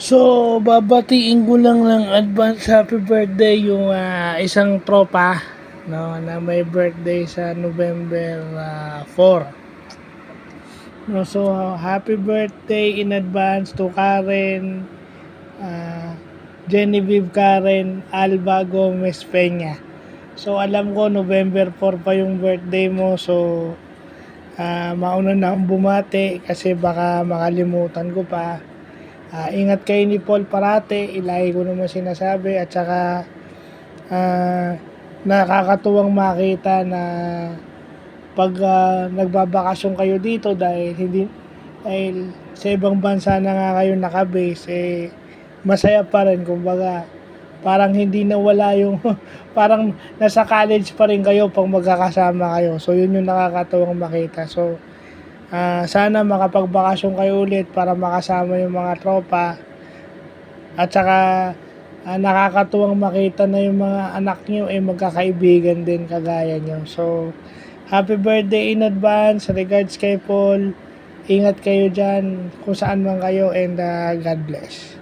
So, babatiin ko lang ng advance happy birthday yung isang tropa, no, na may birthday sa November 4. No, so, happy birthday in advance to Karen, uh, Genevieve Karen Alba Gomez Peña. So, alam ko November 4 pa yung birthday mo, so mauna na akong bumati kasi baka makalimutan ko pa. Ingat kayo ni Paul parate, ilagi ko naman sinasabi, at saka nakakatuwang makita na pag nagbabakasyon kayo dito dahil sa ibang bansa na nga kayo nakabase, masaya pa rin, kumbaga parang hindi nawala yung parang nasa college pa rin kayo pag magkakasama kayo. So yun yung nakakatuwang makita. So sana makapagbakasyon kayo ulit para makasama yung mga tropa. At saka nakakatuwang makita na yung mga anak nyo magkakaibigan din kagaya nyo. So happy birthday in advance. Regards kay Paul. Ingat kayo dyan kung saan man kayo, and God bless.